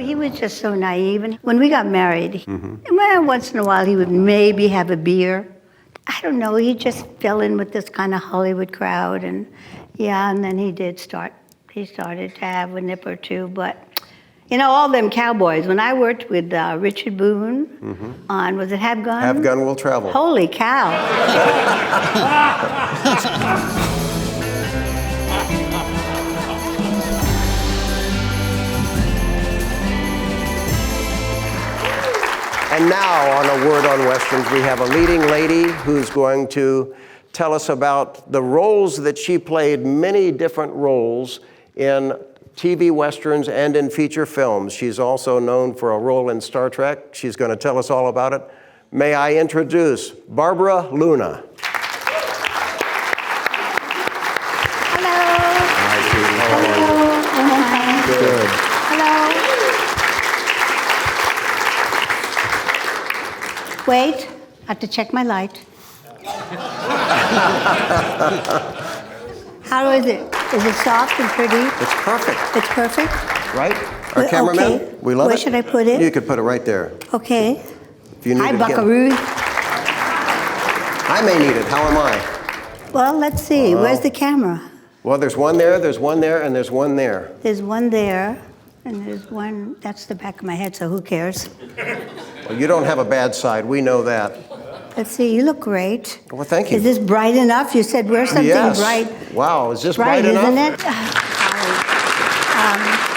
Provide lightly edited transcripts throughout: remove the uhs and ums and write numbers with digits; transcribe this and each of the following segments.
he was just so naive. And when we got married, well, once in a while he would maybe have a beer. I don't know, he just fell in with this kind of Hollywood crowd. And yeah, and then he started to have a nip or two. But, you know, all them cowboys. When I worked with Richard Boone on, was it Have Gun? Have Gun Will Travel. Holy cow. And now, on A Word on Westerns, we have a leading lady who's going to tell us about the roles that she played, many different roles in TV westerns and in feature films. She's also known for a role in Star Trek. She's going to tell us all about it. May I introduce BarBara Luna. Good. Hello. Wait, I have to check my light. How is it? Is it soft and pretty? It's perfect. It's perfect? Right? Our cameraman, okay. we love it. Where should I put it? You could put it right there. Okay. If you need Hi, it again. buckaroo. I may need it. How am I? Well, let's see. Where's the camera? Well, there's one there, there's one there, and there's one there. There's one there, and there's one, that's the back of my head, so who cares? Well, you don't have a bad side. We know that. Let's see, you look great. Well, thank you. Is this bright enough? You said wear something bright. Wow, is this bright enough? Isn't it?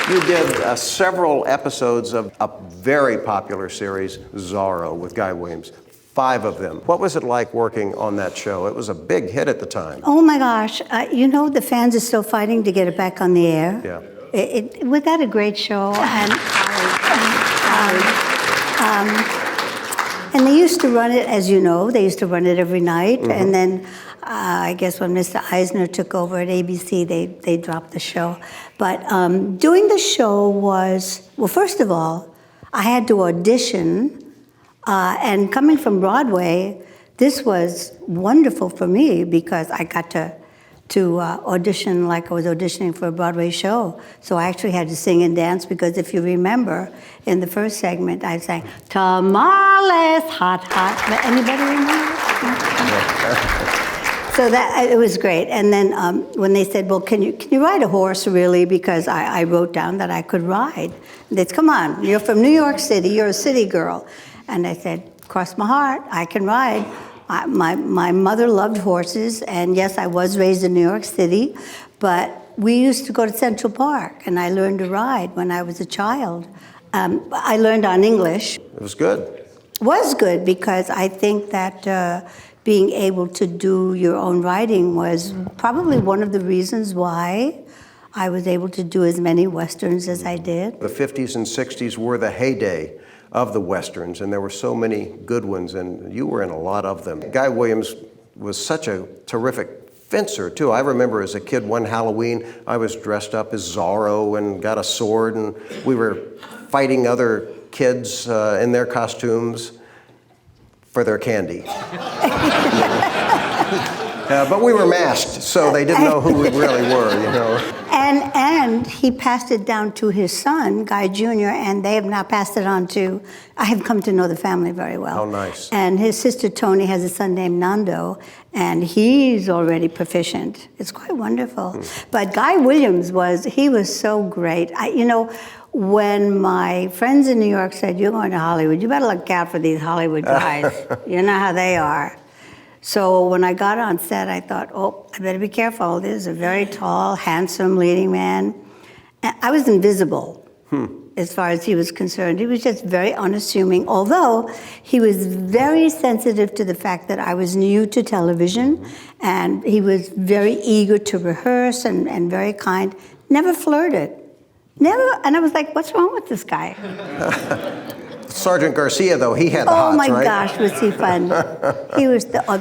You did several episodes of a very popular series, ZORRO, with Guy Williams. 5 of them. What was it like working on that show? It was a big hit at the time. Oh my gosh, you know the fans are still fighting to get it back on the air. Yeah. Was that a great show? And they used to run it, as you know, they used to run it every night. And then I guess when Mr. Eisner took over at ABC, they dropped the show. But doing the show was, well, first of all, I had to audition. And coming from Broadway, this was wonderful for me because I got to audition like I was auditioning for a Broadway show. So I actually had to sing and dance because if you remember, in the first segment, I sang, tamales, hot, hot. Anybody remember? So that, it was great. And then when they said, well, can you ride a horse, really? Because I wrote down that I could ride. They said, come on, you're from New York City, you're a city girl. And I said, cross my heart, I can ride. My mother loved horses, and yes, I was raised in New York City, but we used to go to Central Park, and I learned to ride when I was a child. I learned on English. It was good. Was good, because I think that being able to do your own riding was probably one of the reasons why I was able to do as many Westerns as I did. The 50s and 60s were the heyday of the Westerns, and there were so many good ones, and you were in a lot of them. Guy Williams was such a terrific fencer, too. I remember as a kid one Halloween, I was dressed up as Zorro and got a sword, and we were fighting other kids in their costumes for their candy. But we were masked, so they didn't know who we really were, you know. And he passed it down to his son, Guy Jr., and they have now passed it on to, I have come to know the family very well. Oh, nice. And his sister Tony has a son named Nando, and he's already proficient. It's quite wonderful. But Guy Williams was so great. You know, when my friends in New York said, you're going to Hollywood, you better look out for these Hollywood guys. You know how they are. So when I got on set, I thought, oh, I better be careful. This is a very tall, handsome leading man. And I was invisible as far as he was concerned. He was just very unassuming, although he was very sensitive to the fact that I was new to television, and he was very eager to rehearse and very kind. Never flirted. Never, and I was like, what's wrong with this guy? Sergeant Garcia, though, he had the hots, right? Oh my gosh, was he fun.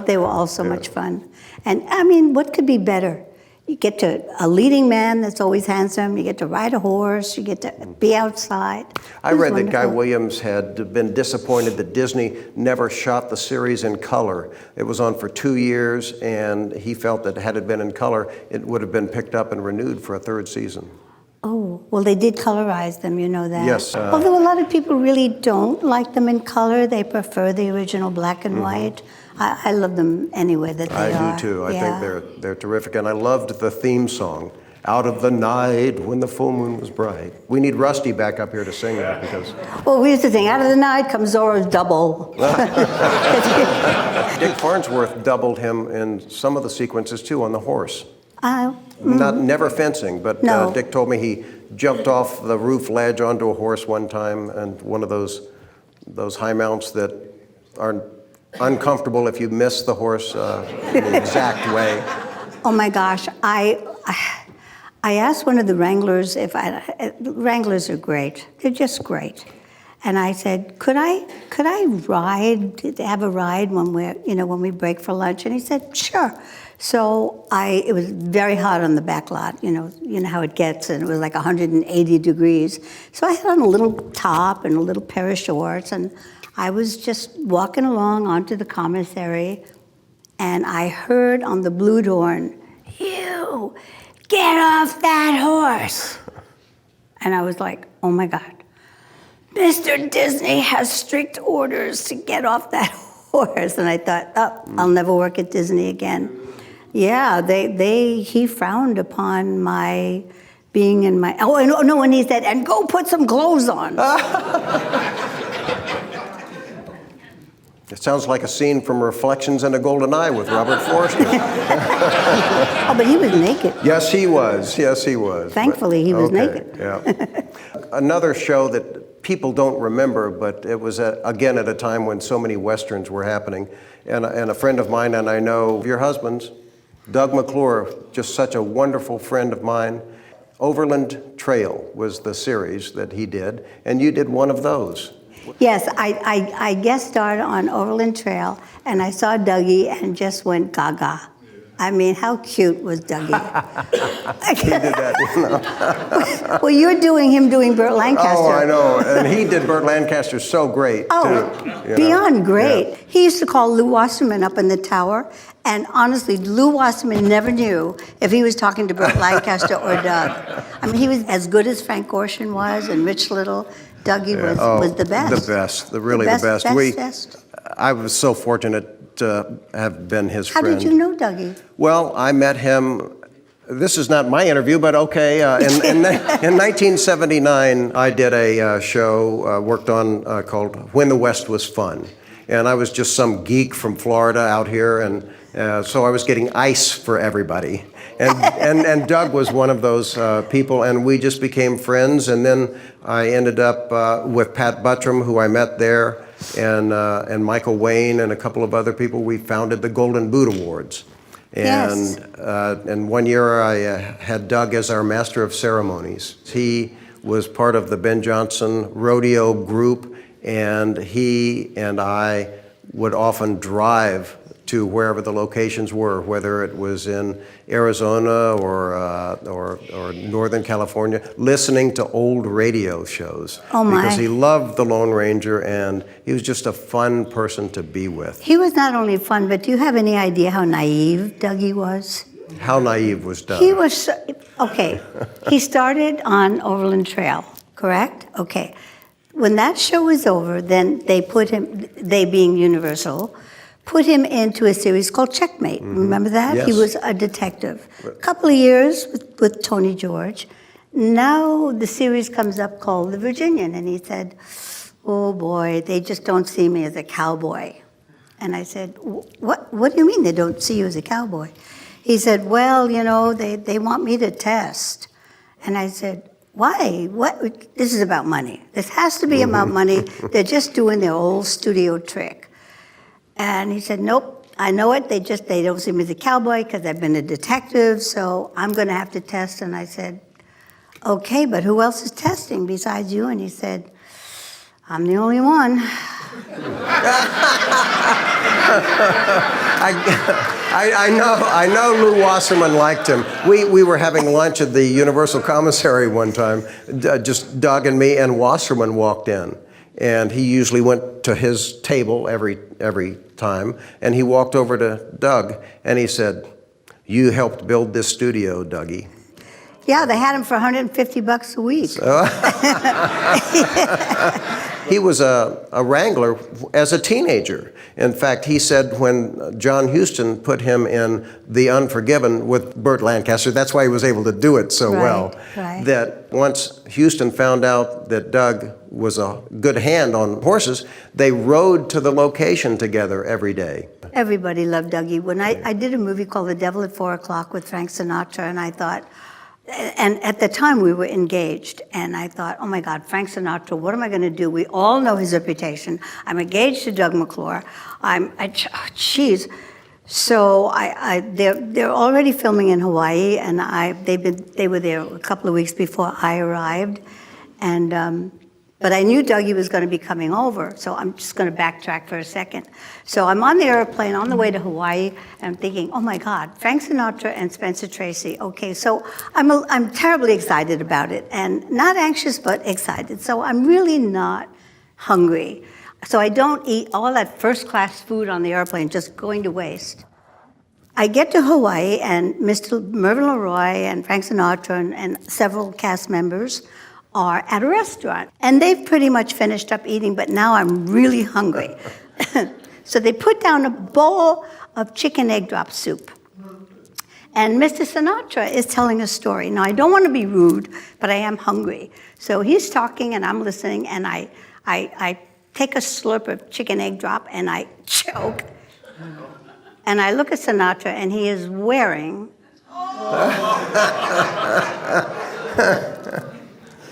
They were all so much fun. And I mean, what could be better? You get to a leading man that's always handsome, you get to ride a horse, you get to be outside. I read that Guy Williams had been disappointed that Disney never shot the series in color. It was on for 2 years, and he felt that had it been in color, it would have been picked up and renewed for a 3rd season. Oh, Well, they did colorize them, you know that. Yes. Although a lot of people really don't like them in color, they prefer the original black and white. I love them anyway that they are. I do too. I think they're terrific, and I loved the theme song. Out of the night when the full moon was bright. We need Rusty back up here to sing that because... Well, here's the thing. Out of the night comes Zorro's double. Dick Farnsworth doubled him in some of the sequences too on the horse. Never fencing, but No. Dick told me he jumped off the roof ledge onto a horse one time, and one of those high mounts that are uncomfortable if you miss the horse in the exact way. Oh my gosh, I asked one of the wranglers if wranglers are great. They're just great. And I said, could I have a ride when we break for lunch? And he said, sure. So it was very hot on the back lot, you know how it gets, and it was like 180 degrees. So I had on a little top and a little pair of shorts, and I was just walking along onto the commissary, and I heard on the blue horn, "You, get off that horse." And I was like, oh my God. Mr. Disney has strict orders to get off that horse. And I thought, I'll never work at Disney again. Yeah, he frowned upon my being in my, no, and he said, and go put some clothes on. It sounds like a scene from Reflections in a Golden Eye with Robert Forster. Oh, but he was naked. Yes, he was. Yes, he was. Thankfully, he was naked. Yeah. Another show that people don't remember, but it was, again, at a time when so many Westerns were happening. And a friend of mine, and I know your husband's, Doug McClure, just such a wonderful friend of mine. Overland Trail was the series that he did, and you did one of those. Yes, I guest starred on Overland Trail, and I saw Dougie and just went gaga. I mean, how cute was Dougie? He did that, you know. Well, you're doing him doing Burt Lancaster. Oh, I know, and he did Burt Lancaster so great, too. Beyond great. Yeah. He used to call Lou Wasserman up in the tower, and honestly, Lou Wasserman never knew if he was talking to Burt Lancaster or Doug. I mean, he was as good as Frank Gorshin was, and Rich Little. Dougie was the best. The best, really the best. I was so fortunate to have been his friend. How did you know Dougie? Well, I met him, this is not my interview, but okay. In 1979, I did a show, worked on, called When the West Was Fun. And I was just some geek from Florida out here, and so I was getting ice for everybody. And Doug was one of those people, and we just became friends. And then I ended up with Pat Buttram, who I met there, and Michael Wayne and a couple of other people. We founded the Golden Boot Awards. And, and one year I had Doug as our master of ceremonies. He was part of the Ben Johnson rodeo group, and he and I would often drive to wherever the locations were, whether it was in Arizona or Northern California, listening to old radio shows. Oh my. Because he loved the Lone Ranger, and he was just a fun person to be with. He was not only fun, but do you have any idea how naive Dougie was? How naive was Doug? He was, okay, he started on Overland Trail, correct? Okay. When that show was over, then they put him, they being Universal, put him into a series called Checkmate. Remember that? Yes. He was a detective. A couple of years with Tony George. Now the series comes up called The Virginian, and he said, oh boy, they just don't see me as a cowboy. And I said, what do you mean they don't see you as a cowboy? He said, well, you know, they want me to test. And I said, why? What? This is about money. This has to be about money. They're just doing their old studio trick. And he said, nope, I know it. They don't see me as a cowboy because I've been a detective, so I'm going to have to test. And I said, okay, but who else is testing besides you? And he said, I'm the only one. I know Lou Wasserman liked him. We were having lunch at the Universal Commissary one time, just Doug and me, and Wasserman walked in. And he usually went to his table every time, and he walked over to Doug, and he said, you helped build this studio, Dougie. Yeah, they had him for $150 a week. He was a wrangler as a teenager. In fact, he said when John Huston put him in The Unforgiven with Burt Lancaster, that's why he was able to do it so well, that once Huston found out that Doug was a good hand on horses, they rode to the location together every day. Everybody loved Dougie. When I did a movie called The Devil at 4 O'Clock with Frank Sinatra, and I thought, and at the time we were engaged, and I thought, oh my God, Frank Sinatra, what am I going to do? We all know his reputation. I'm engaged to Doug McClure. Geez. So they're already filming in Hawaii, and they were there a couple of weeks before I arrived, and but I knew Dougie was going to be coming over, so I'm just going to backtrack for a second. So I'm on the airplane on the way to Hawaii, and I'm thinking, oh my God, Frank Sinatra and Spencer Tracy. Okay, so I'm terribly excited about it, and not anxious, but excited. So I'm really not hungry. So I don't eat all that first-class food on the airplane, just going to waste. I get to Hawaii, and Mr. Mervyn LeRoy and Frank Sinatra and several cast members are at a restaurant. And they've pretty much finished up eating, but now I'm really hungry. So they put down a bowl of chicken egg drop soup. And Mr. Sinatra is telling a story. Now, I don't want to be rude, but I am hungry. So he's talking, and I'm listening, and I take a slurp of chicken egg drop, and I choke. And I look at Sinatra, and he is wearing...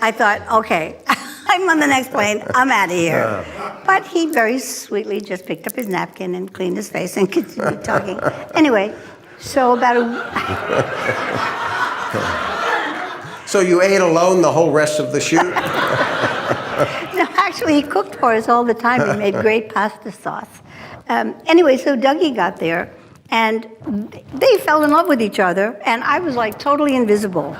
I thought, okay, I'm on the next plane, I'm out of here. But he very sweetly just picked up his napkin and cleaned his face and continued talking. Anyway, so about So you ate alone the whole rest of the shoot? No, actually, he cooked for us all the time. He made great pasta sauce. Anyway, so Dougie got there, and they fell in love with each other, and I was like totally invisible.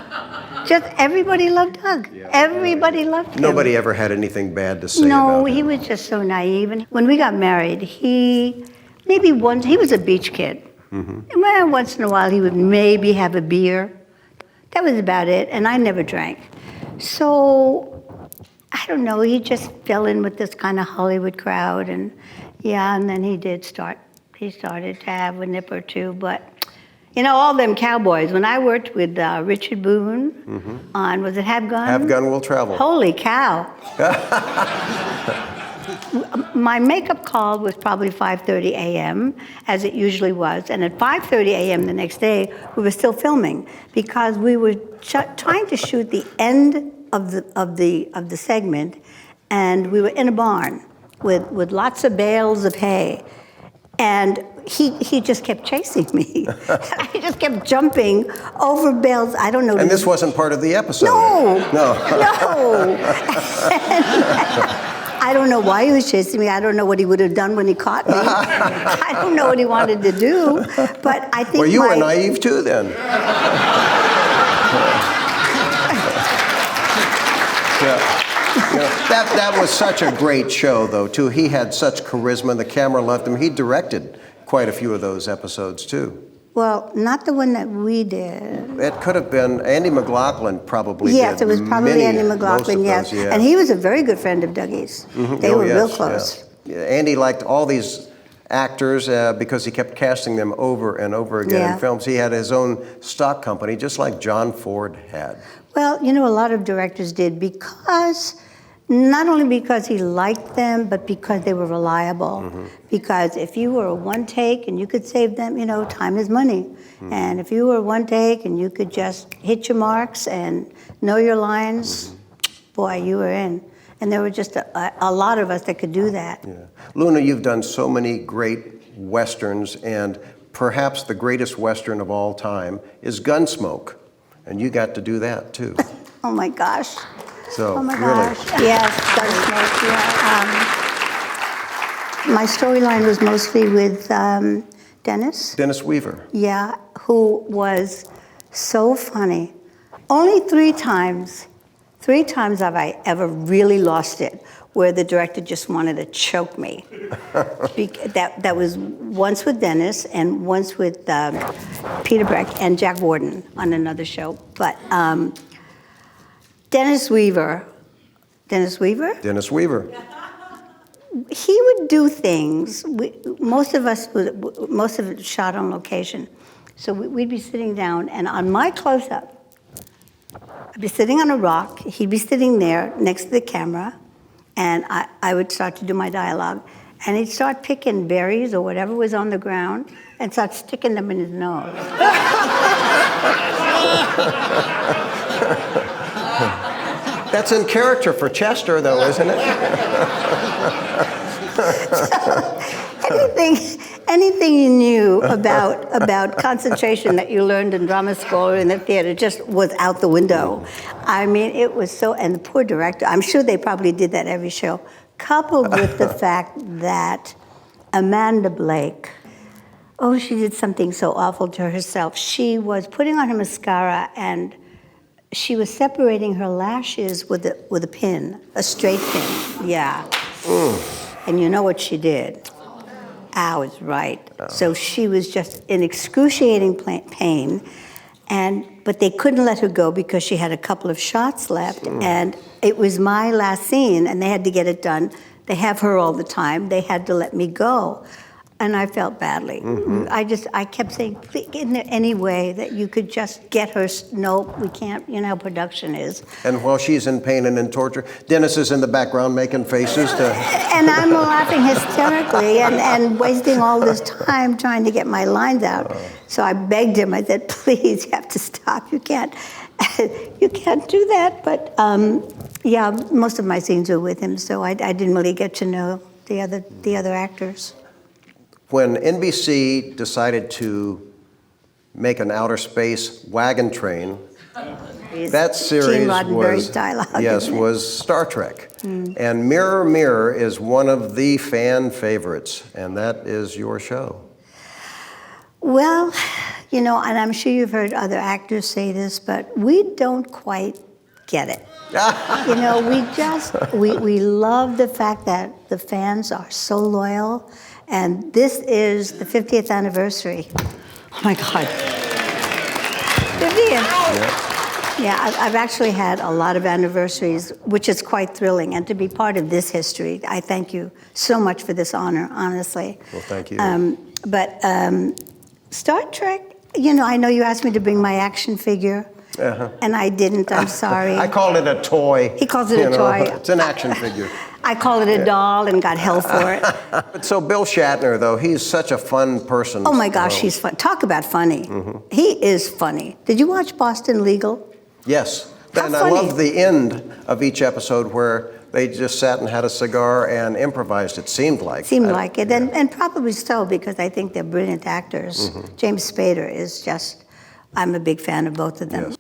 Just everybody loved Doug. Yeah. Everybody loved him. Nobody ever had anything bad to say about him. No, he was just so naive. And when we got married, he was a beach kid. Mm-hmm. And once in a while, he would maybe have a beer. That was about it, and I never drank. So, I don't know, he just fell in with this kind of Hollywood crowd, and then he started to have a nip or two, but you know, all them cowboys. When I worked with Richard Boone on, was it Have Gun? Have Gun Will Travel. Holy cow. My makeup call was probably 5:30 a.m., as it usually was. And at 5:30 a.m. the next day, we were still filming because we were trying to shoot the end of the segment, and we were in a barn with lots of bales of hay. And he just kept chasing me. I just kept jumping over bales. I don't know. And this wasn't part of the episode. No. I don't know why he was chasing me. I don't know what he would have done when he caught me. I don't know what he wanted to do. But I think. Well, you were naive too then. That was such a great show, though, too. He had such charisma. The camera loved him. He directed quite a few of those episodes, too. Well, not the one that we did. It could have been Andy McLaughlin probably Yes, did it was probably Andy McLaughlin, yes. Those, yeah. And he was a very good friend of Dougie's. Mm-hmm. They were real close. Yeah. Andy liked all these actors because he kept casting them over and over again in films. He had his own stock company, just like John Ford had. Well, you know, a lot of directors did not only because he liked them, but because they were reliable. Mm-hmm. Because if you were a one take and you could save them, you know, time is money. Mm-hmm. And if you were one take and you could just hit your marks and know your lines, boy, you were in. And there were just a lot of us that could do that. Yeah. Luna, you've done so many great Westerns, and perhaps the greatest Western of all time is Gunsmoke. And you got to do that, too. Oh, my gosh. So, oh my really? Gosh. Yes, Gunsmoke, yeah. My storyline was mostly with Dennis. Dennis Weaver. Yeah, who was so funny. Only 3 times have I ever really lost it. where the director just wanted to choke me. That was once with Dennis and once with Peter Breck and Jack Warden on another show. But Dennis Weaver, Dennis Weaver. He would do things. Most of it shot on location. So we'd be sitting down, and on my close-up, I'd be sitting on a rock, he'd be sitting there next to the camera, and I would start to do my dialogue. And he'd start picking berries or whatever was on the ground and start sticking them in his nose. That's in character for Chester, though, isn't it? Anything you knew about concentration that you learned in drama school or in the theater just was out the window. I mean, it was so, and the poor director, I'm sure they probably did that every show, coupled with the fact that Amanda Blake, oh, she did something so awful to herself. She was putting on her mascara and she was separating her lashes with a pin, a straight pin, yeah. And you know what she did? Ow is right. So she was just in excruciating pain, but they couldn't let her go because she had a couple of shots left, and it was my last scene, and they had to get it done. They have her all the time. They had to let me go. And I felt badly. I kept saying, please, isn't there any way that you could just get her? No, we can't. You know how production is. And while she's in pain and in torture, Dennis is in the background making faces to... And I'm laughing hysterically and wasting all this time trying to get my lines out. So I begged him. I said, please, you have to stop. You can't do that. But yeah, most of my scenes were with him, so I didn't really get to know the other actors. When NBC decided to make an outer space wagon train, that series was Star Trek. And Mirror, Mirror is one of the fan favorites, and that is your show. Well, you know, and I'm sure you've heard other actors say this, but we don't quite get it. You know, we love the fact that the fans are so loyal. And this is the 50th anniversary. Oh my God. 50th. Yeah, I've actually had a lot of anniversaries, which is quite thrilling. And to be part of this history, I thank you so much for this honor, honestly. Well, thank you. Star Trek, you know, I know you asked me to bring my action figure. And I didn't, I'm sorry. I called it a toy. He calls it a toy. It's an action figure. I call it a doll and got hell for it. So Bill Shatner, though, he's such a fun person. Oh my gosh, he's fun. Talk about funny. He is funny. Did you watch Boston Legal? Yes. How and funny. I love the end of each episode where they just sat and had a cigar and improvised, it seemed like. Seemed like it, and probably so, because I think they're brilliant actors. James Spader is just, I'm a big fan of both of them. Yes.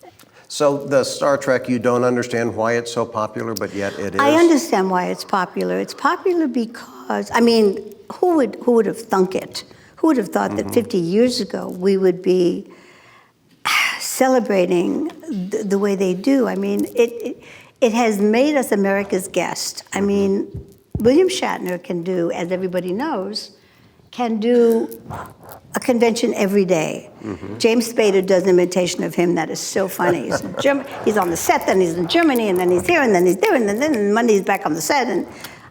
So the Star Trek, you don't understand why it's so popular, but yet it is? I understand why it's popular. It's popular because, I mean, who would have thunk it? Who would have thought that 50 years ago we would be celebrating the way they do? I mean, it has made us America's guest. I mean, William Shatner can do, as everybody knows, can do a convention every day. James Spader does an imitation of him that is so funny. He's on the set, then he's in Germany, and then he's here, and then he's there, and then Monday he's back on the set. And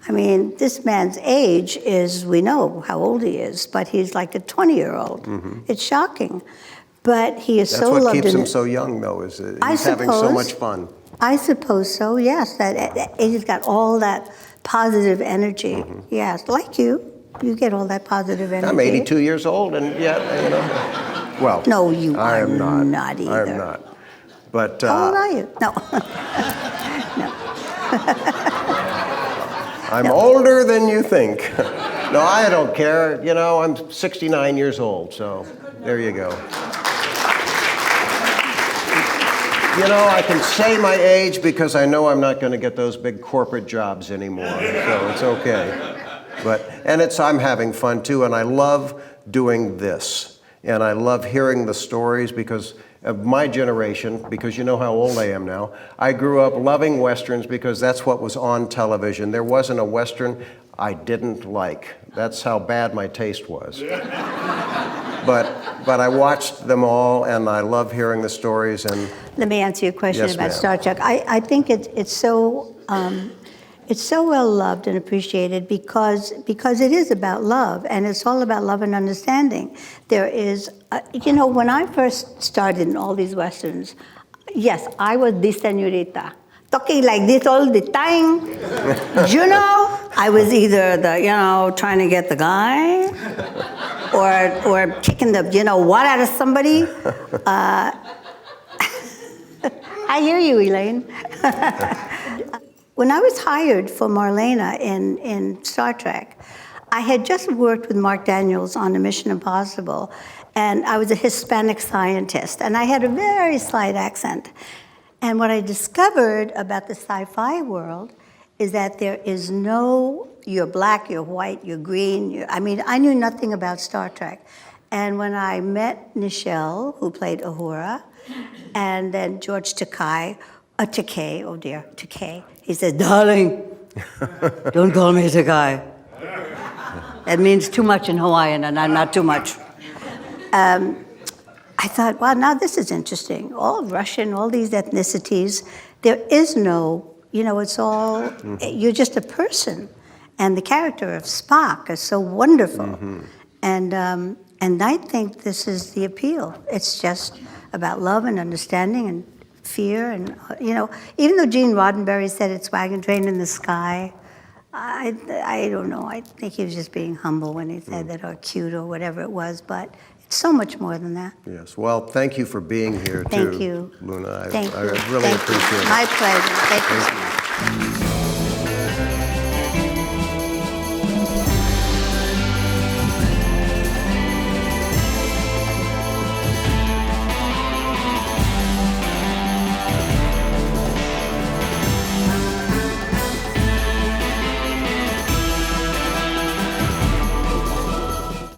I mean, this man's age is, we know how old he is, but he's like a 20-year-old. It's shocking. But he is so loved. That's what keeps him so young, though, is he's having so much fun. I suppose so, yes. That he's got all that positive energy. Yes, like you. You get all that positive energy. I'm 82 years old, and yet, you know. Well, no, you are not either. I'm not. But how old are you? No. No. I'm older than you think. No, I don't care. You know, I'm 69 years old, so there you go. You know, I can say my age because I know I'm not going to get those big corporate jobs anymore, so it's okay. And I'm having fun too, and I love doing this. And I love hearing the stories because of my generation, because you know how old I am now, I grew up loving Westerns because that's what was on television. There wasn't a Western I didn't like. That's how bad my taste was. But I watched them all, and I love hearing the stories. And let me answer your question yes, about ma'am. Star Trek. I think it's so well loved and appreciated because it is about love, and it's all about love and understanding. There is, you know, when I first started in all these Westerns, yes, I was the señorita, talking like this all the time. You know, I was either trying to get the guy, or kicking the what out of somebody. I hear you, Elaine. When I was hired for Marlena in Star Trek, I had just worked with Mark Daniels on a Mission Impossible, and I was a Hispanic scientist, and I had a very slight accent. And what I discovered about the sci-fi world is that there is no, you're black, you're white, you're green. I mean, I knew nothing about Star Trek. And when I met Nichelle, who played Uhura, and then George Takei, he said, "Darling, don't call me Takei. That means too much in Hawaiian, and I'm not too much." I thought, wow, now this is interesting. All Russian, all these ethnicities, there is no, it's all, you're just a person. And the character of Spock is so wonderful. Mm-hmm. And I think this is the appeal. It's just about love and understanding and fear. And, even though Gene Roddenberry said it's Wagon Train in the Sky, I don't know. I think he was just being humble when he said that, or cute, or whatever it was. But it's so much more than that. Yes. Well, thank you for being here, Thank you. Luna. Thank you. I really appreciate it. My pleasure. Thank you.